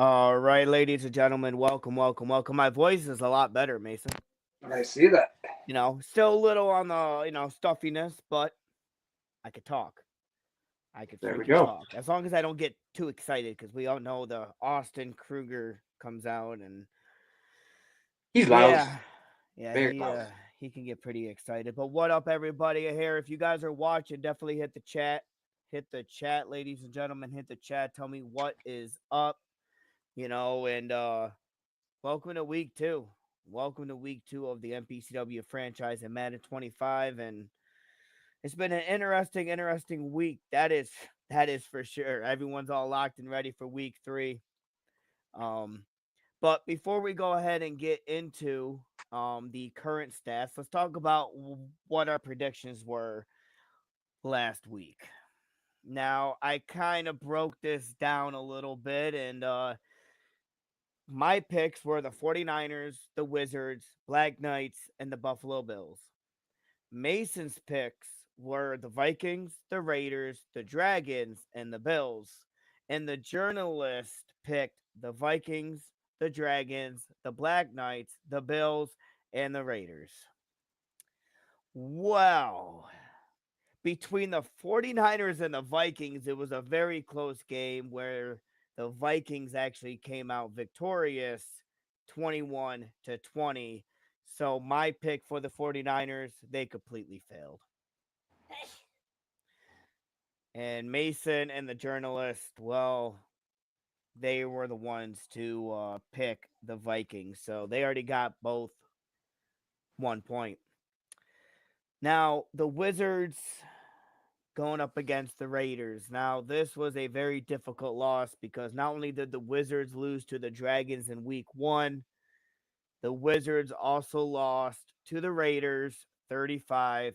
All right, ladies and gentlemen, welcome, welcome, welcome. My voice is a lot better, Mason. I see that. Still a little on the, stuffiness, but I could talk. I could There we freaking go. talk. As long as I don't get too excited, because we all know the Austin Kruger comes out, and He's loud. yeah, yeah, Very he loud. uh he can get pretty excited. But what up, everybody here? If you guys are watching, definitely hit the chat. Hit the chat, ladies and gentlemen. Hit the chat. Tell me what is up. And welcome to week two. Welcome to week two of the MPCW franchise in Madden 25, and it's been an interesting week. That is for sure. Everyone's all locked and ready for week three. Um, but before we go ahead and get into the current stats, let's talk about what our predictions were last week. Now, I kind of broke this down a little bit, and my picks were the 49ers, the Wizards, Black Knights, and the Buffalo Bills. Mason's picks were the Vikings, the Raiders, the Dragons, and the Bills. And the journalist picked the Vikings, the Dragons, the Black Knights, the Bills, and the Raiders. Well, between the 49ers and the Vikings, it was a very close game where the Vikings actually came out victorious 21-20. So my pick for the 49ers, they completely failed. And Mason and the journalist, well, they were the ones to pick the Vikings. So they already got both 1 point. Now, the Wizards going up against the Raiders. Now, this was a very difficult loss because not only did the Wizards lose to the Dragons in week one, the Wizards also lost to the Raiders 35-21.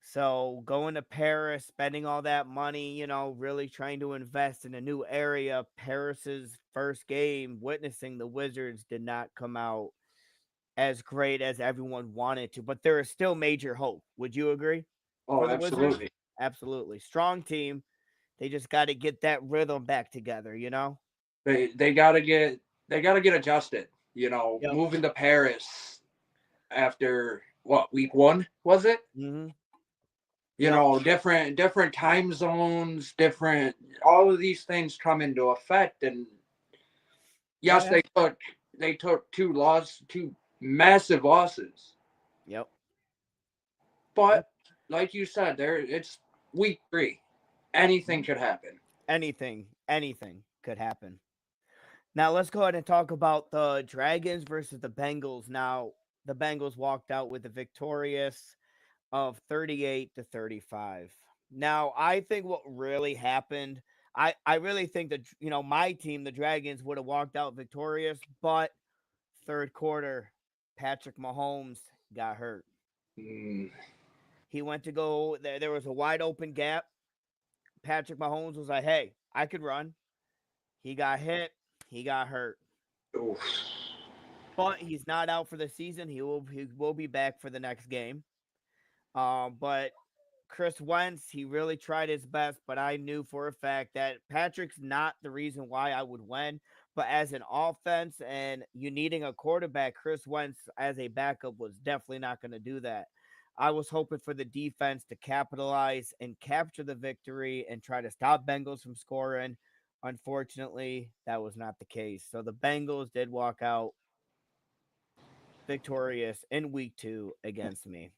So going to Paris, spending all that money, really trying to invest in a new area. Paris's first game, witnessing the Wizards, did not come out as great as everyone wanted to, but there is still major hope. Would you agree? Oh, For the Wizards? absolutely. Absolutely. Strong team. They just got to get that rhythm back together. They gotta get adjusted. Yep. Moving to Paris after what, week one was it? Mhm. Yep. Different time zones, different, all of these things come into effect. And Oh yes, yeah. they took two massive losses. Yep. Yep. But like you said, it's week three. Anything Mhm. could happen. Anything could happen. Now let's go ahead and talk about the Dragons versus the Bengals. Now, the Bengals walked out with a victorious of 38-35. Now, I think what really happened, I really think that my team, the Dragons, would have walked out victorious, but third quarter, Patrick Mahomes got hurt. Mm, He went to go there was a wide open gap. Patrick Mahomes was like, "Hey, I could run." He got hit, he got hurt. oof. But he's not out for the season. He will be back for the next game. But Chris Wentz, he really tried his best, but I knew for a fact that Patrick's not the reason why I would win. But as an offense and you needing a quarterback, Chris Wentz as a backup was definitely not going to do that. I was hoping for the defense to capitalize and capture the victory and try to stop Bengals from scoring. Unfortunately, that was not the case. So the Bengals did walk out victorious in week two against me.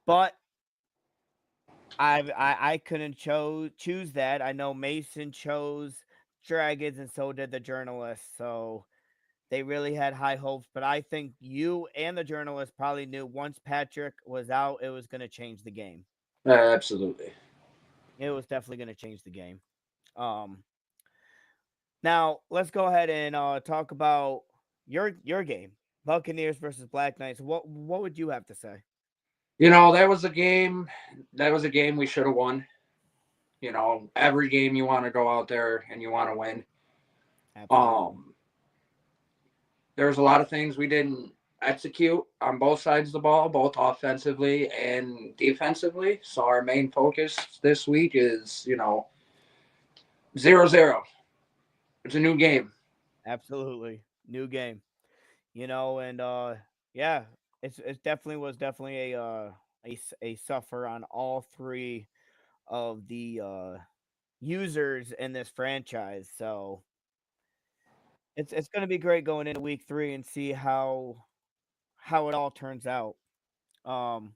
But I couldn't choose that. I know Mason chose Dragons, and so did the journalist. So they really had high hopes. But I think you and the journalist probably knew once Patrick was out, it was going to change the game. Absolutely. It was definitely going to change the game. Um, Now let's go ahead and talk about your game, Buccaneers versus Black Knights. What would you have to say? That was a game. That was a game we should have won. Every game you want to go out there and you want to win. Absolutely. Um, there's a lot of things we didn't execute on both sides of the ball, both offensively and defensively. So our main focus this week is, 0-0. It's a new game. Absolutely. New game. And yeah, it definitely was definitely a suffer on all three of the users in this franchise. So it's going to be great going into week 3 and see how it all turns out. Um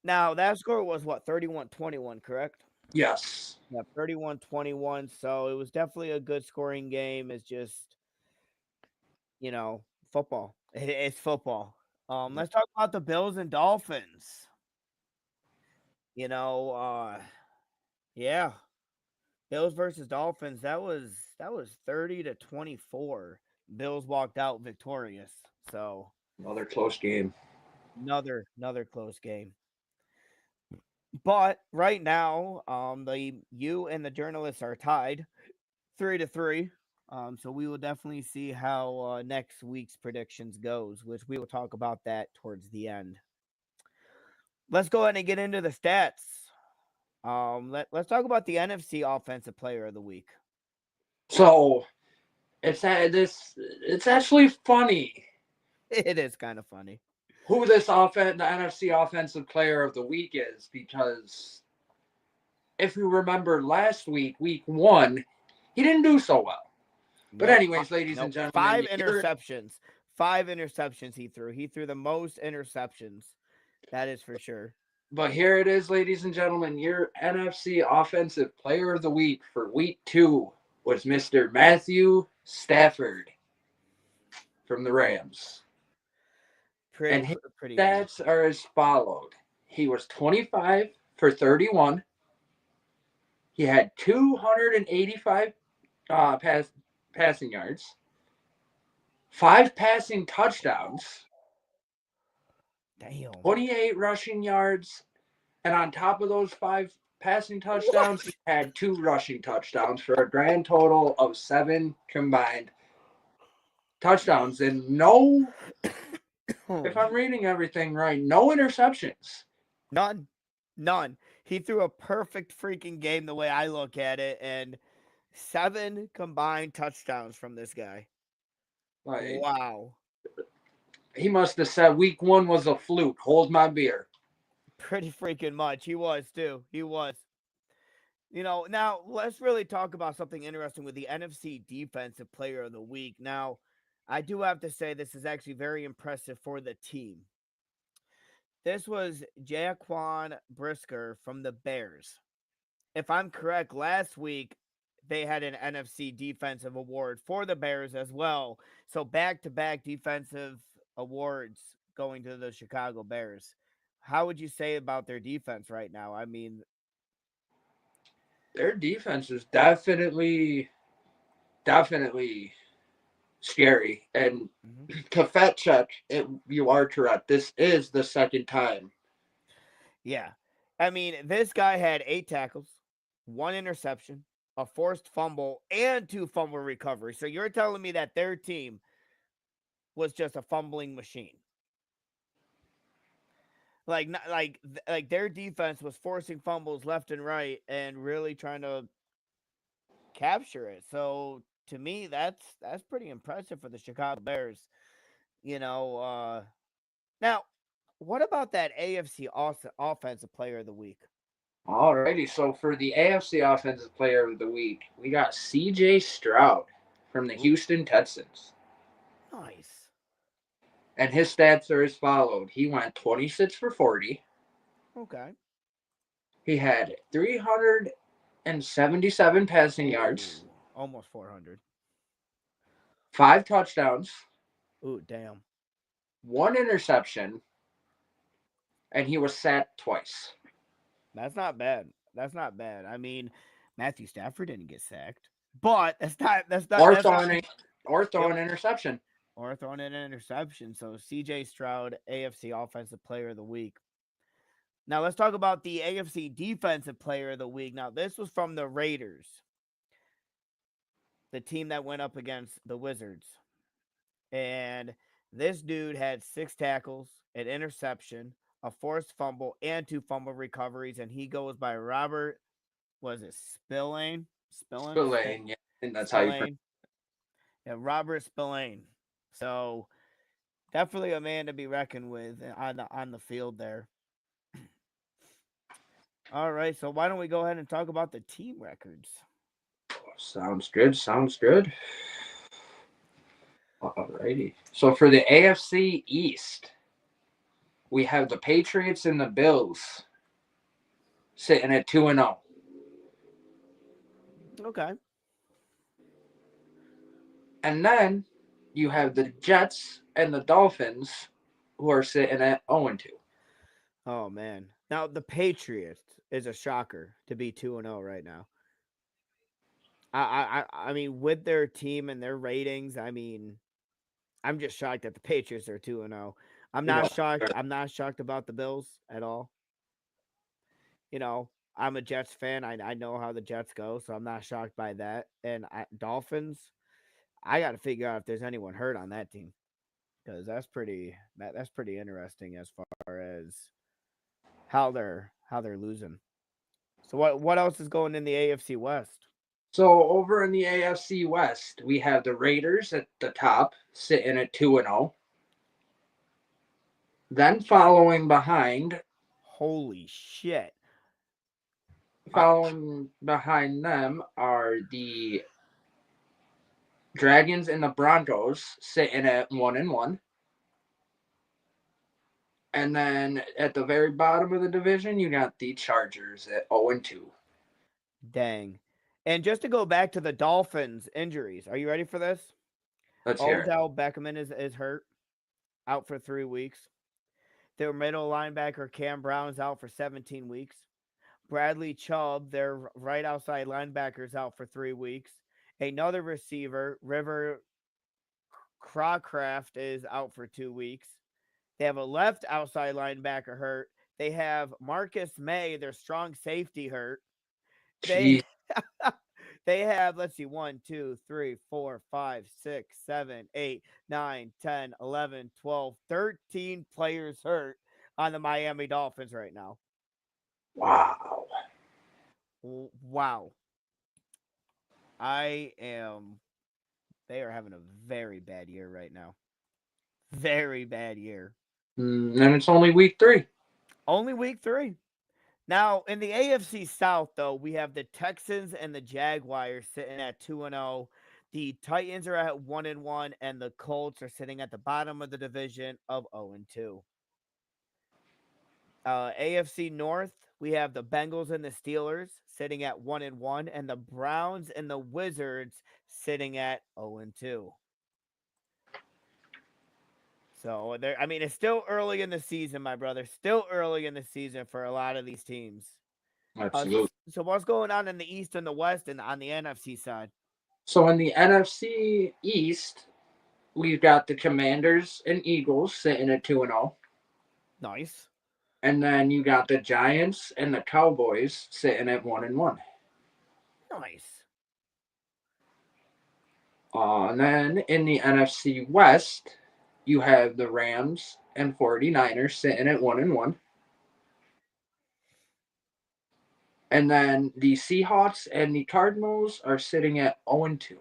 Now that score was what, 31-21, correct? Yes. Yeah, 31-21. So it was definitely a good scoring game. It's just, you know, football. It's football. Let's talk about the Bills and Dolphins. You know, yeah, Bills versus Dolphins. That was 30-24. Bills walked out victorious. So Another close game. another close game. But right now, the you and the journalists are tied 3-3. So we will definitely see how next week's predictions goes, which we will talk about that towards the end. Let's go ahead and get into the stats. Let's talk about the NFC Offensive Player of the Week. So it's actually funny It is kind of funny. who the NFC Offensive Player of the Week is, because if you remember last week, week 1, he didn't do so well. But Nope. anyways, ladies and Nope. gentlemen, Five interceptions. Five interceptions he threw. He threw the most interceptions. That is for sure. but here it is, ladies and gentlemen, your NFC Offensive Player of the Week for week 2 was Mr. Matthew Stafford from the Rams. And his Pretty easy. stats are as followed. He was 25 for 31. He had 285 passing yards, 5 passing touchdowns, Damn. 28 rushing yards, and on top of those 5 passing touchdowns, he What? had 2 rushing touchdowns for a grand total of 7 combined touchdowns. And no, if I'm reading everything right, no interceptions. None. None. He threw a perfect freaking game the way I look at it, and 7 combined touchdowns from this guy. Like, Wow. he must have said week 1 was a fluke. Hold my beer. Pretty freaking much. He was too. He was. Now let's really talk about something interesting with the NFC Defensive Player of the Week. Now, I do have to say this is actually very impressive for the team. This was Jaquan Brisker from the Bears. If I'm correct, last week they had an NFC Defensive Award for the Bears as well. So back to back defensive awards going to the Chicago Bears. How would you say about their defense right now? I mean, Their defense is definitely scary. And mhm. to fact check, you are correct. This is the second time. Yeah. I mean, this guy had 8 tackles, 1 interception, a forced fumble, and 2 fumble recoveries. So you're telling me that their team was just a fumbling machine? Like their defense was forcing fumbles left and right and really trying to capture it. So to me, that's pretty impressive for the Chicago Bears. You know, now what about that AFC Offensive Player of the Week? Alrighty, so for the AFC Offensive Player of the Week, we got CJ Stroud from the Ooh, Houston Texans. nice. And his stats are as followed. He went 26 for 40. Okay. He had 377 passing yards, Ooh, almost 400. 5 touchdowns, Ooh, damn. 1 interception, and he was sacked twice. That's not bad. That's not bad. I mean, Matthew Stafford didn't get sacked, but Or that's not. throwing, or Yep. throwing an interception. Or throwing in an interception. So CJ Stroud, AFC Offensive Player of the Week. Now let's talk about the AFC Defensive Player of the Week. Now this was from the Raiders, the team that went up against the Wizards, and this dude had 6 tackles, an interception, a forced fumble, and 2 fumble recoveries, and he goes by Robert. Was it Spillane? Spillane, yeah, and that's how you pronounce Spillane. Yeah, Robert Spillane. So definitely a man to be reckoned with on the field there. All right, so why don't we go ahead and talk about the team records? it. Sounds good. Sounds good. Alrighty. So for the AFC East, we have the Patriots and the Bills sitting at 2-0. Okay. And then you have the Jets and the Dolphins who are sitting at 0-2. Oh man. Now the Patriots is a shocker to be 2-0 right now. I mean with their team and their ratings, I mean I'm just shocked that the Patriots are 2-0. I'm not shocked. I'm not shocked about the Bills at all. You know, I'm a Jets fan. I know how the Jets go, so I'm not shocked by that. And Dolphins, I got to figure out if there's anyone hurt on that team because that's pretty interesting as far as how they're losing. So what else is going in the AFC West? So over in the AFC West, we have the Raiders at the top, sitting at 2-0. Then Holy shit! Uh, following behind them are the Dragons and the Broncos, sitting at 1-1. And then at the very bottom of the division, you got the Chargers at 0-2. Dang! And just to go back to the Dolphins injuries, are you ready for this? Let's hear it. Odell Beckham is hurt, out for 3 weeks. Their middle linebacker Cam Brown's out for 17 weeks. Bradley Chubb, their right outside linebacker, is out for 3 weeks. Another receiver, River Crawcraft, is out for 2 weeks. They have a left outside linebacker hurt. They have Marcus May, their strong safety, hurt. They Jeez. they have, let's see, 1, 2, 3, 4, 5, 6, 7, 8, 9, 10, 11, 12, 13 players hurt on the Miami Dolphins right now. Wow. Wow. I am They are having a very bad year right now. Very bad year. And it's only week 3. Only week 3. Now, in the AFC South, though, we have the Texans and the Jaguars sitting at 2-0. The Titans are at 1-1, and the Colts are sitting at the bottom of the division of 0-2. AFC North, we have the Bengals and the Steelers sitting at 1-1, and the Browns and the Wizards sitting at 0-2. So I mean, it's still early in the season, my brother. Still early in the season for a lot of these teams. Absolutely. So what's going on in the East and the West and on the NFC side? So in the NFC East, we've got the Commanders and Eagles sitting at 2-0. Nice. And then you got the Giants and the Cowboys sitting at 1-1. Nice. And then in the NFC West, you have the Rams and 49ers sitting at 1-1. And then the Seahawks and the Cardinals are sitting at 0-2.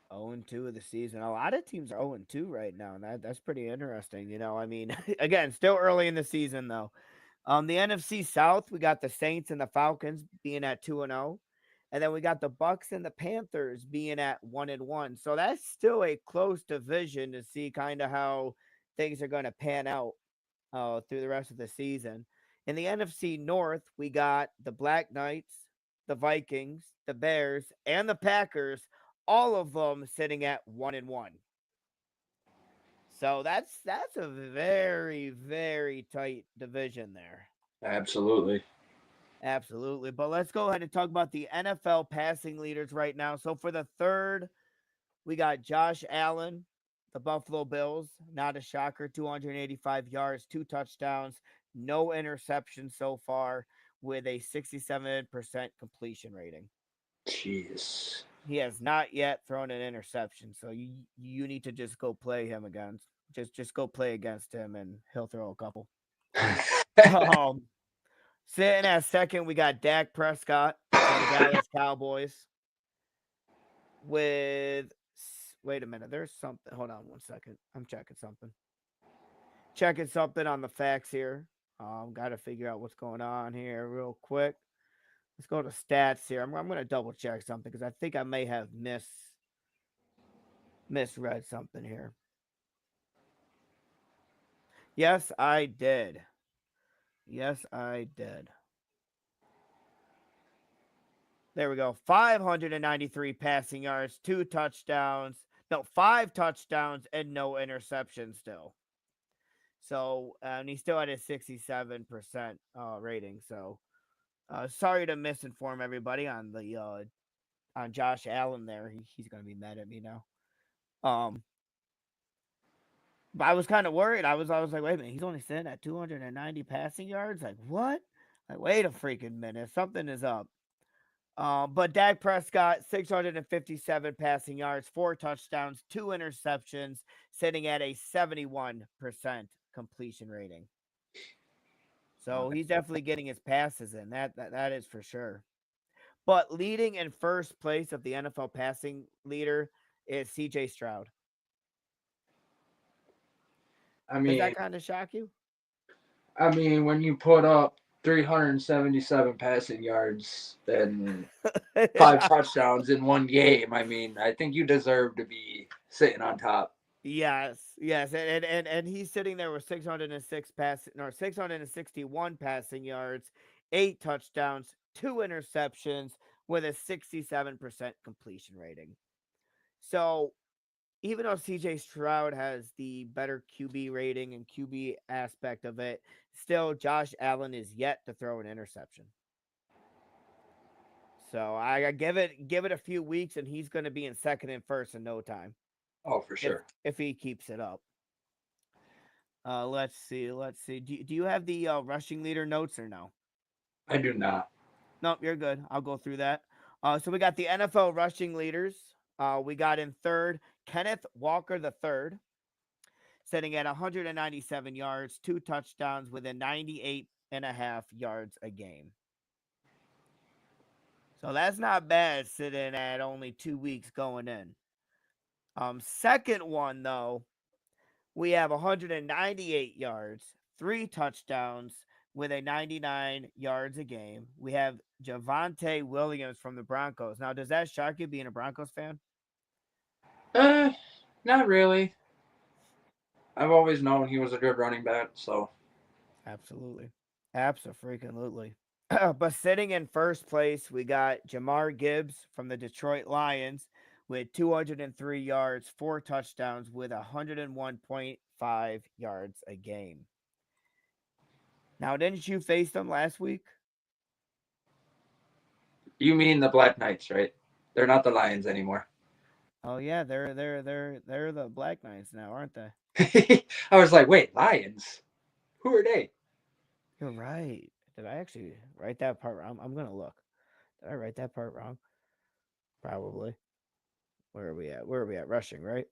0-2 of the season. A lot of teams are 0-2 right now, and that's pretty interesting. You know, I mean, again, still early in the season though. The NFC South, we got the Saints and the Falcons being at 2-0. And then we got the Bucks and the Panthers being at 1-1. So that's still a close division to see kind of how things are going to pan out through the rest of the season. In the NFC North, we got the Black Knights, the Vikings, the Bears, and the Packers, all of them sitting at 1-1. So that's a very, very tight division there. Absolutely. Absolutely. But let's go ahead and talk about the NFL passing leaders right now. So for the third, we got Josh Allen, the Buffalo Bills. Not a shocker. 285 yards, 2 touchdowns, no interceptions so far, with a 67% completion rating. Jeez. He has not yet thrown an interception. So you need to just go play him against. Just go play against him and he'll throw a couple. um Sitting at second, we got Dak Prescott from the Dallas Cowboys. with. Wait a minute. There's something. Hold on 1 second. I'm checking something. Checking something on the facts here. Got to figure out what's going on here real quick. Let's go to stats here. I'm going to double check something because I think I may have misread something here. Yes, I did. Yes, I did. There we go. 593 passing yards, 2 touchdowns. No, 5 touchdowns and no interceptions still. So, and he still had a 67% rating. So, sorry to misinform everybody on Josh Allen there. He's going to be mad at me now. But I was kind of worried. I was like, wait a minute, he's only sitting at 290 passing yards. Like what? Like wait a freaking minute, something is up. But Dak Prescott, 657 passing yards, 4 touchdowns, 2 interceptions, sitting at a 71% completion rating. So he's definitely getting his passes in. That is for sure. But leading in first place of the NFL passing leader is CJ Stroud. I Does mean, that kind of shock you? when you put up 377 passing yards and 5 touchdowns in one game, I think you deserve to be sitting on top. Yes, and he's sitting there with 661 passing yards, 8 touchdowns, 2 interceptions, with a 67% completion rating. So even though CJ Stroud has the better QB rating and QB aspect of it, still Josh Allen is yet to throw an interception. So I give it a few weeks, and he's going to be in second and first in no time Oh, for if sure. if he keeps it up. Let's see. Do you have the rushing leader notes or no? I do not. Nope, you're good. I'll go through that. So we got the NFL rushing leaders. We got in third Kenneth Walker the third, sitting at 197 yards, 2 touchdowns, within 98.5 yards a game. So that's not bad sitting at only 2 weeks going in. Second one though, we have 198 yards, 3 touchdowns, with a 99 yards a game. We have Javonte Williams from the Broncos. Now, does that shock you being a Broncos fan? Uh, Not really. I've always known he was a good running back, so Absolutely. Absolutely. But sitting in first place, we got Jamar Gibbs from the Detroit Lions with 203 yards, 4 touchdowns, with 101.5 yards a game. Now, didn't you face them last week? you mean the Black Knights, right? They're not the Lions anymore. Oh yeah, they're the Black Knights now, aren't they? I was like, wait, Lions? Who are they? You're right. Did I actually write that part wrong? I'm gonna look. Did I write that part wrong? Probably. Where are we at? Where are we at? Rushing, right?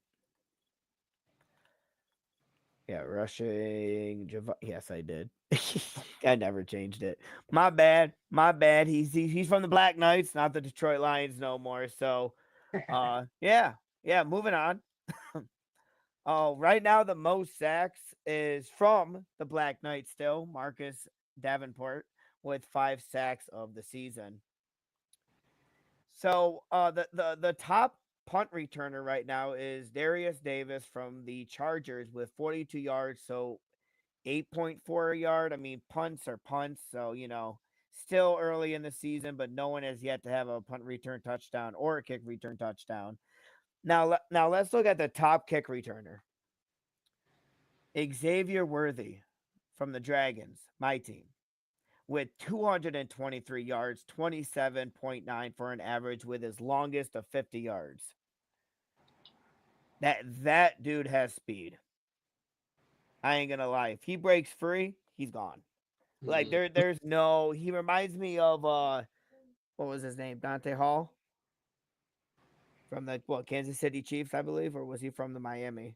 Yeah, rushing. Yes, I did. I never changed it. My bad. My bad. He's from the Black Knights, not the Detroit Lions no more. So, yeah. Moving on. Oh, right now the most sacks is from the Black Knights still, Marcus Davenport with 5 sacks of the season. So the top punt returner right now is Darius Davis from the Chargers with 42 yards, so 8.4 a yard. I mean, punts are punts, so still early in the season, but no one has yet to have a punt return touchdown or a kick return touchdown. Now let's look at the top kick returner. Xavier Worthy from the Dragons, my team, with 223 yards, 27.9 for an average, with his longest of 50 yards. That dude has speed. I ain't gonna lie. If he breaks free, he's gone. Like there's no. He reminds me of what was his name? Dante Hall from the Kansas City Chiefs, I believe, or was he from the Miami?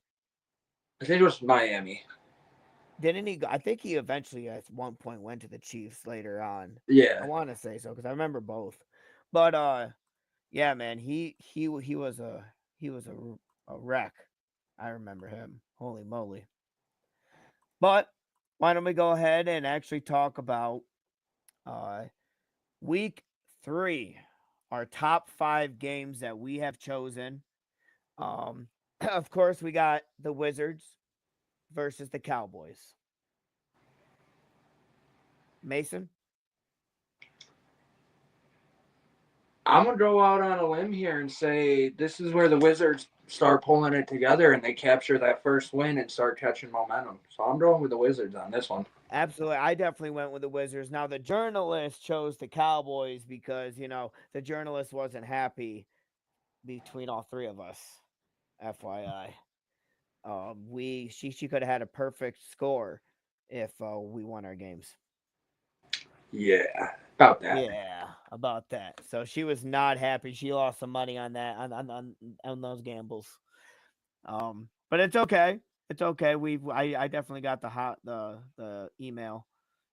I think it was Miami. Didn't he go? I think he eventually at one point went to the Chiefs later on. I Yeah. want to say so because I remember both. But Yeah, man. He was a wreck. I remember him. Holy moly. But why don't we go ahead and actually talk about uh week 3, our top 5 games that we have chosen. Um of course we got the Wizards versus the Cowboys. Mason? I'm gonna go out on a limb here and say this is where the Wizards start pulling it together and they capture that first win and start catching momentum. So I'm going with the Wizards on this one. Absolutely. I definitely went with the Wizards. Now, the journalist chose the Cowboys because, the journalist wasn't happy between all three of us. FYI. She could have had a perfect score if we won our games. Yeah, about that. Yeah, about that. So she was not happy. She lost some money on that on those gambles. But it's okay. It's okay. I definitely got the email.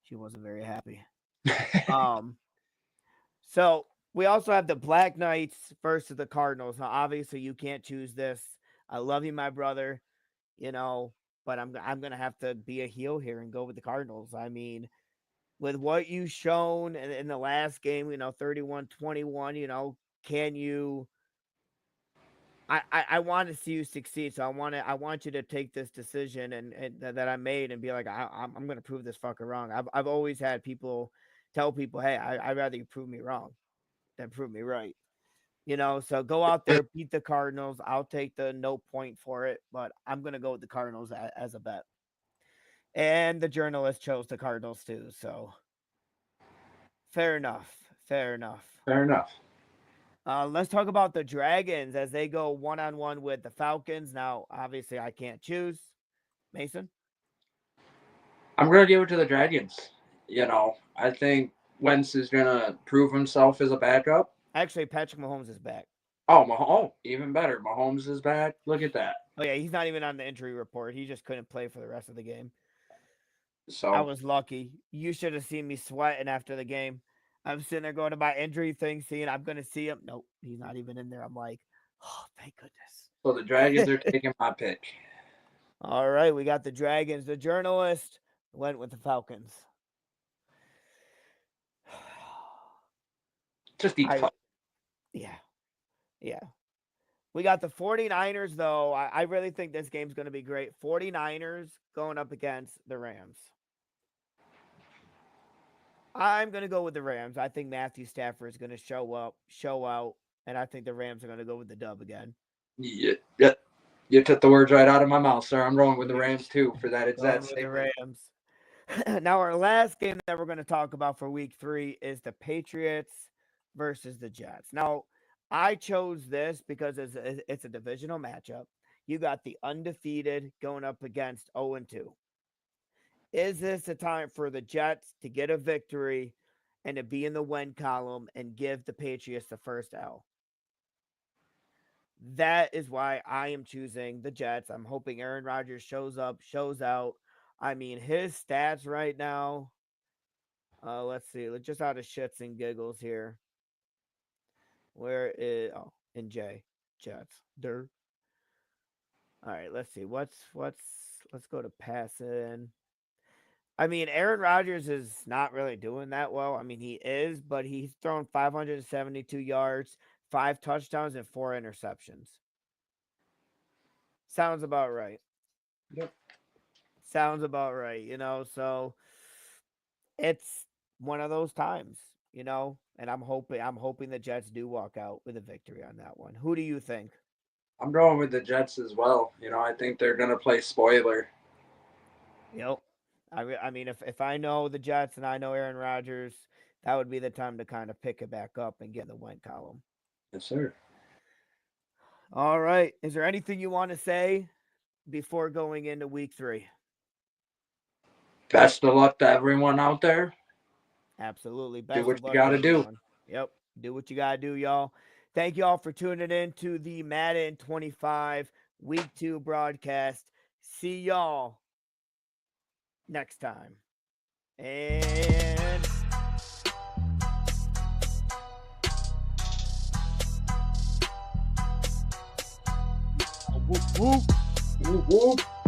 She wasn't very happy. Um, so we also have the Black Knights versus the Cardinals. Now, obviously, you can't choose this. I love you, my brother. You know, but I'm gonna have to be a heel here and go with the Cardinals. I mean, with what you shown in the last game, 31-21, can you I want to see you succeed. So I want you to take this decision and that I made and be like, I'm going to prove this fucker wrong. I've always had people tell people, hey, I'd rather you prove me wrong than prove me right. So go out there, beat the Cardinals. I'll take the no point for it, but I'm going to go with the Cardinals as a bet. And the journalist chose the Cardinals too. So fair enough. Fair enough. Fair enough. Let's talk about the Dragons as they go one-on-one with the Falcons. Now, obviously, I can't choose. Mason? I'm gonna give it to the Dragons. I think Wentz is gonna prove himself as a backup. Actually, Patrick Mahomes is back. Oh, even better. Mahomes is back. Look at that. Oh, yeah, he's not even on the injury report. He just couldn't play for the rest of the game. I So was lucky. You should have seen me sweating after the game. I'm sitting there going to my injury thing, seeing I'm going to see him. Nope, he's not even in there. I'm like, oh, thank so the Dragons are goodness. taking my pick. All right, we got the Dragons. The journalist went with the Falcons. Just eat puck. Yeah. Yeah. We got the 49ers, though. I really think this game's going to be great. 49ers going up against the Rams. I'm going to go with the Rams. I think Matthew Stafford is going to show out, and I think the Rams are going to go with the dub again. Yeah. You took the words right out of my mouth, sir. I'm going with the Rams, too, for that exact Going with statement. the Rams. Now, our last game that we're going to talk about for week 3 is the Patriots versus the Jets. Now, I chose this because it's a divisional matchup. You got the undefeated going up against 0-2. Is this a time for the Jets to get a victory and to be in the win column and give the Patriots the first L? That is why I am choosing the Jets. I'm hoping Aaron Rodgers shows up, shows out. I mean, his stats right now. Let's see. Just out of shits and giggles here. Where is in J Jets? Dirt. All right, let's see. Let's go to passing. I mean, Aaron Rodgers is not really doing that well. I mean, he is, but he's thrown 572 yards, 5 touchdowns, and 4 interceptions. Sounds about right. Yep. Sounds about right, so it's one of those times, and I'm hoping the Jets do walk out with a victory on that one. Who do you think? I'm going with the Jets as well. I think they're going to play spoiler. Yep. I mean, if I know the Jets and I know Aaron Rodgers, that would be the time to kind of pick it back up and get in the win column. Yes, sir. All right. Is there anything you want to say before going into week 3? Best of luck to everyone out there. Absolutely. Do Best what of you luck to got to do. everyone. Yep. Do what you got to do, y'all. Thank y'all for tuning in to the Madden 25 Week 2 broadcast. See y'all next time. And Whoop. Whoop, whoop.